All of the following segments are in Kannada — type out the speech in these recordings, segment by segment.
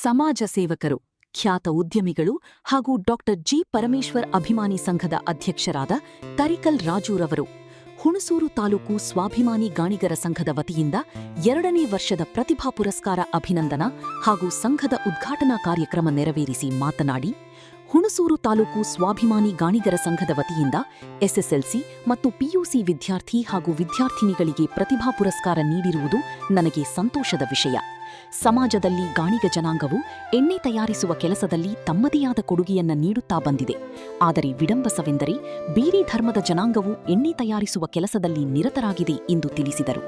ಸಮಾಜ ಸೇವಕರು, ಖ್ಯಾತ ಉದ್ಯಮಿಗಳು ಹಾಗೂ ಡಾಕ್ಟರ್ ಜಿ ಪರಮೇಶ್ವರ್ ಅಭಿಮಾನಿ ಸಂಘದ ಅಧ್ಯಕ್ಷರಾದ ತರಿಕಲ್ ರಾಜೂರವರು ಹುಣಸೂರು ತಾಲೂಕು ಸ್ವಾಭಿಮಾನಿ ಗಾಣಿಗರ ಸಂಘದ ವತಿಯಿಂದ 2ನೇ ವರ್ಷದ ಪ್ರತಿಭಾ ಪುರಸ್ಕಾರ ಅಭಿನಂದನಾ ಹಾಗೂ ಸಂಘದ ಉದ್ಘಾಟನಾ ಕಾರ್ಯಕ್ರಮ ನೆರವೇರಿಸಿ ಮಾತನಾಡಿ, ಹುಣಸೂರು ತಾಲೂಕು ಸ್ವಾಭಿಮಾನಿ ಗಾಣಿಗರ ಸಂಘದ ವತಿಯಿಂದ ಎಸ್ಎಸ್ಎಲ್ಸಿ ಮತ್ತು ಪಿಯುಸಿ ವಿದ್ಯಾರ್ಥಿ ಹಾಗೂ ವಿದ್ಯಾರ್ಥಿನಿಗಳಿಗೆ ಪ್ರತಿಭಾ ಪುರಸ್ಕಾರ ನೀಡಿರುವುದು ನನಗೆ ಸಂತೋಷದ ವಿಷಯ. ಸಮಾಜದಲ್ಲಿ ಗಾಣಿಗ ಜನಾಂಗವು ಎಣ್ಣೆ ತಯಾರಿಸುವ ಕೆಲಸದಲ್ಲಿ ತಮ್ಮದೇ ಆದ ಕೊಡುಗೆಯನ್ನ ನೀಡುತ್ತಾ ಬಂದಿದೆ. ಆದರೆ ವಿಡಂಬಸವೆಂದರೆ ಬೇರೆ ಧರ್ಮದ ಜನಾಂಗವು ಎಣ್ಣೆ ತಯಾರಿಸುವ ಕೆಲಸದಲ್ಲಿ ನಿರತರಾಗಿದೆ ಎಂದು ತಿಳಿಸಿದರು.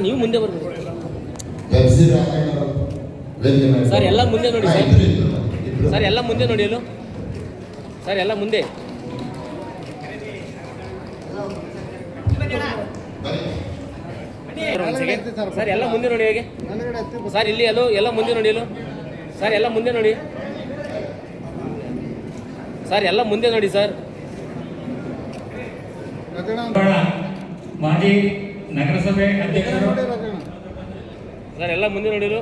ನೀವು ಮುಂದೆ ಬರ್ಬೋದು ಸರ್, ಎಲ್ಲ ಮುಂದೆ ನೋಡಿ ಸರ್, ಎಲ್ಲ ಮುಂದೆ ನೋಡಿ ಅಲ್ಲೋ ಸರ್, ಎಲ್ಲ ಮುಂದೆ ಸರ್, ಎಲ್ಲ ಮುಂದೆ ನೋಡಿ ಹೇಗೆ ಸರ್, ಇಲ್ಲಿ ಅಲ್ಲೋ ಎಲ್ಲ ಮುಂದೆ ನೋಡಿ ಅಲ್ಲೋ ಸರ್, ಎಲ್ಲ ಮುಂದೆ ನೋಡಿ ಸರ್, ಎಲ್ಲ ಮುಂದೆ ನೋಡಿ ಸರ್. ಮಾಜಿ ನಗರಸಭೆ ಅಧ್ಯಕ್ಷರು ಸರ್, ಎಲ್ಲ ಮುಂದೆ ನೋಡಿರು.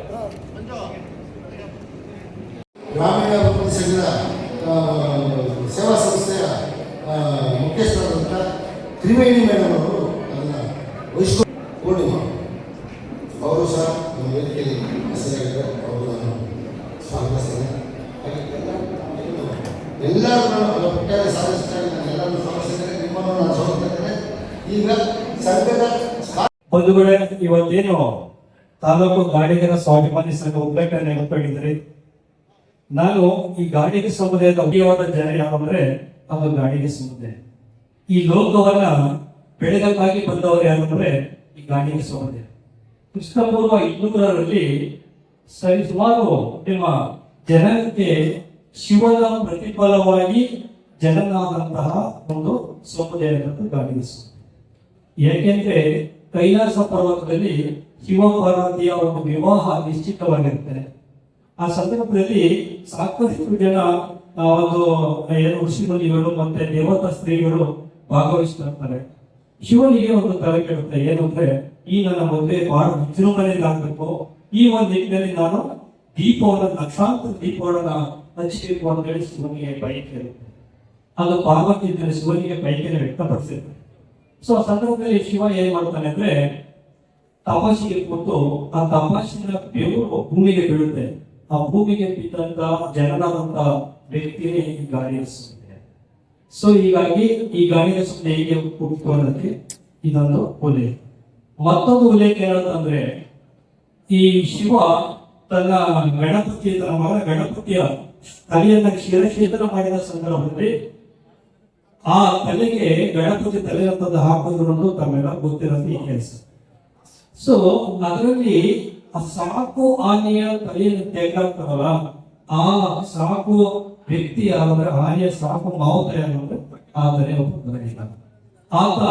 ಗ್ರಾಮೀಣ ಸಂಘದ ಸೇವಾ ಸಂಸ್ಥೆಯ ಮುಖ್ಯಸ್ಥರಾದಂಥ ತ್ರಿವೇಣಿ ಮೇಡಮ್ ಅವರು ಅದನ್ನು ವಹಿಸ್ಕೊಂಡು ಪೂರ್ಣಿಮಾ ಅವರು ಸಹ ನಮ್ಮ ವೇದಿಕೆಯಲ್ಲಿ ಹೆಸರಾಗಿದ್ದಾರೆ. ಅವರು ನಾನು ಸ್ವಾಗತಿಸ್ತೇನೆ. ಎಲ್ಲರೂ ಪುಟ್ಟಾಗಿ ಸಾಧಿಸ್ತಾರೆ, ಎಲ್ಲರೂ ಸ್ವಾಗತಿಸಿದ್ದಾರೆ. ನಿಮ್ಮನ್ನು ನಾನು ಸ್ವಾಗತಿಸ್ತೇನೆ. ಈಗ ಸಂಘದ ಬಂಧುಗಳೇ, ಇವತ್ತೇನು ತಾಲೂಕು ಗಾಣಿಗರ ಸ್ವಾಭಿಮಾನಿ ಸಂಘ ಉದ್ಘಾಟನೆ ನೆನಪಿದ್ದಾರೆ. ನಾನು ಈ ಗಾಣಿಗ ಸಮುದಾಯದ ಮುಖ್ಯವಾದ ಜನ ಯಾವಂದ್ರೆ ಅದು ಗಾಣಿಗ ಸಮುದಾಯ. ಈ ಲೋಕವನ್ನ ಬೆಳಗಕ್ಕಾಗಿ ಬಂದವರು ಯಾರಂದ್ರೆ ಈ ಗಾಣಿಗ ಸಮುದಾಯ. ಕ್ರಿಸ್ತಪೂರ್ವ 200ರಲ್ಲಿ ಸುಮಾರು ನಿಮ್ಮ ಜನಕ್ಕೆ ಶಿವನ ಪ್ರತಿಫಲವಾಗಿ ಜನನಾದಂತಹ ಒಂದು ಸಮುದಾಯ ಗಾಣಿಗ ಸಮುದಾಯ. ಏಕೆಂದ್ರೆ ಕೈಲಾಸ ಪರ್ವತದಲ್ಲಿ ಶಿವಪಾರ್ವತಿಯ ಒಂದು ವಿವಾಹ ನಿಶ್ಚಿತವಾಗಿರುತ್ತದೆ. ಆ ಸಂದರ್ಭದಲ್ಲಿ ಸಾಕಷ್ಟು ಜನ ಒಂದು ಋಷಿಮುನಿಗಳು ಮತ್ತೆ ದೇವತಾ ಸ್ತ್ರೀಗಳು ಭಾಗವಹಿಸ್ತಿರ್ತಾರೆ. ಶಿವನಿಗೆ ಒಂದು ತಲೆ ಕೇಳುತ್ತೆ, ಏನು ಅಂದ್ರೆ ಈ ನನ್ನ ಮದುವೆ ಬಹಳ ವಿಜೃಂಭಣೆಯಾಗಬೇಕು, ಈ ಒಂದು ನಿಟ್ಟಿನಲ್ಲಿ ನಾನು ದೀಪವನ್ನ ಲಕ್ಷಾಂತರ ದೀಪವನ್ನ ಹಚ್ಚಬೇಕು ಅಂತ ಹೇಳಿ ಶಿವನಿಗೆ ಬಯಕೆ ಇರುತ್ತೆ. ಅದು ಪಾರ್ವತಿ ಶಿವನಿಗೆ ಬಯಕೆಯನ್ನು ವ್ಯಕ್ತಪಡಿಸಿರುತ್ತೆ. ಸೊ ಆ ಸಂದರ್ಭದಲ್ಲಿ ಶಿವ ಏನ್ ಮಾಡ್ತಾನೆ ಅಂದ್ರೆ ತಪಸ್ಸಿಗೆ ಕೂತು ಆ ತಪಸ್ಸಿನ ಬೆವರು ಭೂಮಿಗೆ ಬೀಳುತ್ತೆ. ಆ ಭೂಮಿಗೆ ಬಿದ್ದಂತ ಜನನಾದಂತ ವ್ಯಕ್ತಿಯೇ ಈ ಗಾಳಿಯ ಸಮುದಾಯ. ಸೊ ಹೀಗಾಗಿ ಈ ಗಾಳಿಯ ಸಮುದಾಯ ಹೇಗೆ ಹುಟ್ಟುಕೊಳ್ಳೋದಕ್ಕೆ ಇದೊಂದು ಉಲ್ಲೇಖ. ಮತ್ತೊಂದು ಉಲ್ಲೇಖ ಏನಂತಂದ್ರೆ, ಈ ಶಿವ ತನ್ನ ಗಣಪತಿಯ ತಲೆಯನ್ನ ಶಿರಛೇದನ ಮಾಡಿದ ಸಂದರ್ಭದಲ್ಲಿ ಆ ತಲೆಗೆ ಗಣಪತಿ ತಲೆ ಅಂತದ್ದು ಹಾಕೋದ್ರೊಂದು ತಮ್ಮೆಲ್ಲ ಗೊತ್ತಿರೋದು ಈ ಕೆಲಸ. ಸೊ ಅದರಲ್ಲಿ ಆ ಸಾಕು ಆನೆಯ ತಲೆಯನ್ನು ತೆಗೆದಾಗ್ತಾರಲ್ಲ, ಆ ಸಾಕು ವ್ಯಕ್ತಿ ಯಾರಂದ್ರೆ ಆನೆಯ ಸಾಕು ಮಾವುತ ಯಾರಂದ್ರೆ ಆದರೆ ಒಬ್ಬ ಆತ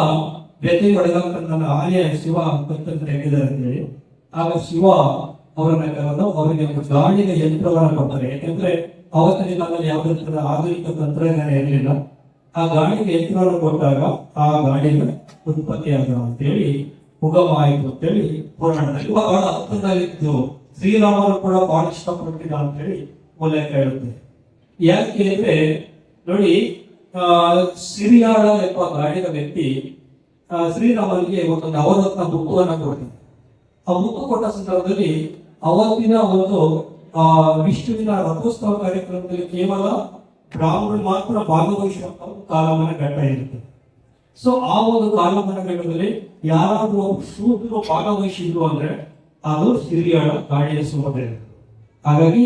ವ್ಯಕ್ತಿ ಒಳಗಾಗ್ತ ನನ್ನ ಆನೆಯ ಶಿವ ತೆಗೆದಿದ್ದಾರೆ ಅಂತ ಹೇಳಿ ಆಗ ಶಿವ ಅವರನ್ನ ಕರೆದು ಅವರಿಗೆ ಒಂದು ಗಾಳಿಯ ಯಂತ್ರವನ್ನು ಕೊಡ್ತಾರೆ. ಯಾಕೆಂದ್ರೆ ಅವತ್ತಿನ ಕಾಲದಲ್ಲಿ ಯಾವುದೇ ತರದ ಆಧುನಿಕ ತಂತ್ರಜ್ಞಾನ ಇರಲಿಲ್ಲ. ಆ ಗಾಳಿಗೆ ಯಂತ್ರವನ್ನು ಕೊಟ್ಟಾಗ ಆ ಗಾಳಿಗೆ ಉತ್ಪತ್ತಿ ಆಗ ಅಂತೇಳಿ ಉಗಮ ಆಯಿತು ಅಂತೇಳಿ ಪುರಾಣದಲ್ಲಿ ಬಹಳ ಅರ್ಥದಲ್ಲಿದ್ದು ಶ್ರೀರಾಮರು ಕೂಡ ಬಹಳ ಇಷ್ಟಪಟ್ಟಿದ್ದ ಅಂತೇಳಿ ಉಲ್ಲೇಖ ಇರುತ್ತೆ. ಯಾಕೆ ಅಂದ್ರೆ ನೋಡಿ, ಸಿರಿಯಾಳ ಎಂಬ ಗಾಡಿದ ವ್ಯಕ್ತಿ ಶ್ರೀರಾಮನಿಗೆ ಒಂದು ನವರತ್ನ ಮುತ್ತುವನ್ನು ಕೊಡ್ತಾನೆ. ಆ ಮುತ್ತು ಕೊಟ್ಟ ಸಂದರ್ಭದಲ್ಲಿ ಅವತ್ತಿನ ಒಂದು ವಿಷ್ಣುವಿನ ರಥೋತ್ಸವ ಕಾರ್ಯಕ್ರಮದಲ್ಲಿ ಕೇವಲ ಬ್ರಾಹ್ಮಣರು ಮಾತ್ರ ಭಾಗವಹಿಸುವಂತ ಕಾಲಮಾನ ಘಟ್ಟ ಇರುತ್ತೆ. ಸೊ ಆ ಒಂದು ಕಾಲಮಾನ ಘಟ್ಟದಲ್ಲಿ ಯಾರಾದ್ರೂ ಶೂದ್ರರು ಭಾಗವಹಿಸಿದ್ರು ಅಂದ್ರೆ ಅದು ಸಿರಿಯಾಳ ಗಾಡಿಯ ಸಮುದಾಯ. ಹಾಗಾಗಿ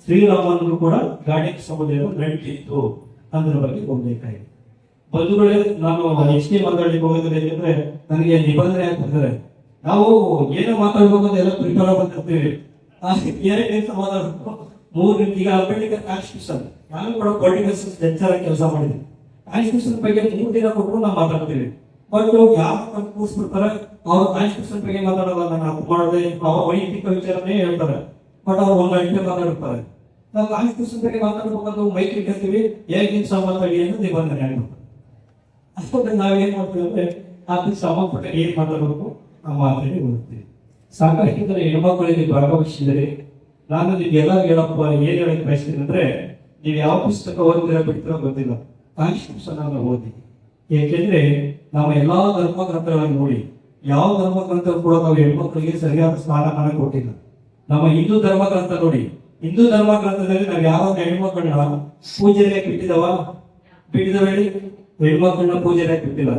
ಶ್ರೀರಾಮನನ್ನು ಕೂಡ ಗಾಡಿಯ ಸಮುದಾಯ ನಡೀತಿತ್ತು ಅದರ ಬಗ್ಗೆ ಹೋಗ್ಬೇಕಾಗಿದೆ. ಬಂಧುಗಳೇ, ನಾನು ಎಷ್ಟೇ ಮಾತಾಡಲಿಕ್ಕೆ ಹೋಗಿದ್ರೆ ಯಾಕಂದ್ರೆ ನನಗೆ ನಿಬಂಧನೆ ಆಗ್ತಿದ್ದಾರೆ. ನಾವು ಏನೋ ಮಾತಾಡ್ಬೇಕು ಎಲ್ಲ ಪ್ರಿಪೇರ್ ಬಂದಿರ್ತೀವಿ. ಮಾತಾಡಬೇಕು 3 ನಿಮಿಷ. ಈಗ ಅಂಬೇಡ್ಕರ್ ಕಾನ್ಸ್ಟಿಟ್ಯೂಷನ್ ನಾನು ಕೂಡ ಪೊಲಿಟಿಕಲ್ ಲೆಕ್ಚರ್ ಕೆಲಸ ಮಾಡಿದ್ದೀನಿ. ಕಾನ್ಸ್ಟಿಟ್ಯೂಷನ್ ಬಗ್ಗೆ 3 ದಿನ ಕೊಟ್ಟರು ನಾವು ಮಾತಾಡ್ತೀವಿ. ಬಟ್ ಯಾರು ಕೂರಿಸ್ಬಿಡ್ತಾರೆ, ಅವ್ರು ಕಾನ್ಸ್ಟಿಟ್ಯೂಷನ್ ಬಗ್ಗೆ ಮಾತಾಡಲ್ಲ, ನಾನು ಅಪ್ಪ ಮಾಡಿದೆ ಅವ್ರ ವೈಯಕ್ತಿಕ ವಿಚಾರನೇ ಹೇಳ್ತಾರೆ. ಬಟ್ ಅವ್ರು 1 ಗಂಟೆ ಮಾತಾಡ್ತಾರೆ. ನಾವು ಕಾನ್ಸ್ಟಿಟ್ಯೂಷನ್ ಬಗ್ಗೆ ಮಾತಾಡ್ಬೇಕಂದ್ರೆ ಮೈಕ್ ಇಟ್ಟಿರ್ತೀವಿ, ಹೇಗೆ ಮಾತಾಡಿ ಅಂತ ನಿಬಂಧನೆ ಆಗ್ಬೇಕು. ಅಷ್ಟೊಂದು ನಾವೇನ್ ಮಾಡ್ತೀವಿ ಅಂದ್ರೆ ಅದಕ್ಕೆ ಸಂಬಂಧಪಟ್ಟ ಏನ್ ಮಾಡಬೇಕು ಆ ಮಾತಲ್ಲಿ ಹೋಗ್ತೀವಿ. ಸಾಕಷ್ಟು ಜನ ಹೆಣ್ಮಕ್ಳಿಗೆ ಭಾಗವಹಿಸಿದರೆ ನಾನು ನಿಮ್ಗೆಲ್ಲ ಹೇಳಪ್ಪ ಏನ್ ಹೇಳಕ್ ಬಯಸ್ತೀನಿ ಅಂದ್ರೆ, ನೀವು ಯಾವ ಪುಸ್ತಕ ಓದಿದ್ರೆ ಬಿಡ್ತೀರೋ ಗೊತ್ತಿಲ್ಲ, ಕಾನ್ಸ್ಟಿಟ್ಯೂಷನ್ ಅನ್ನು ಓದಿ. ಏಕೆಂದ್ರೆ ನಾವು ಎಲ್ಲಾ ಧರ್ಮ ಗ್ರಂಥಗಳನ್ನು ನೋಡಿ ಯಾವ ಧರ್ಮ ಗ್ರಂಥ ಕೂಡ ನಾವು ಹೆಣ್ಮಕ್ಳಿಗೆ ಸರಿಯಾದ ಸ್ಥಾನಮಾನ ಕೊಟ್ಟಿಲ್ಲ. ನಮ್ಮ ಹಿಂದೂ ಧರ್ಮ ಗ್ರಂಥ ನೋಡಿ, ಹಿಂದೂ ಧರ್ಮ ಗ್ರಂಥದಲ್ಲಿ ನಾವು ಯಾವ ಹೆಣ್ಮಕ್ಳನ್ನ ಪೂಜೆಗೆ ಬಿಟ್ಟಿದವ, ಬಿಟ್ಟಿದ ಹೇಳಿ ಹೆಣ್ಮಕ್ಳನ್ನ ಪೂಜೆಗೆ ಬಿಟ್ಟಿಲ್ಲ.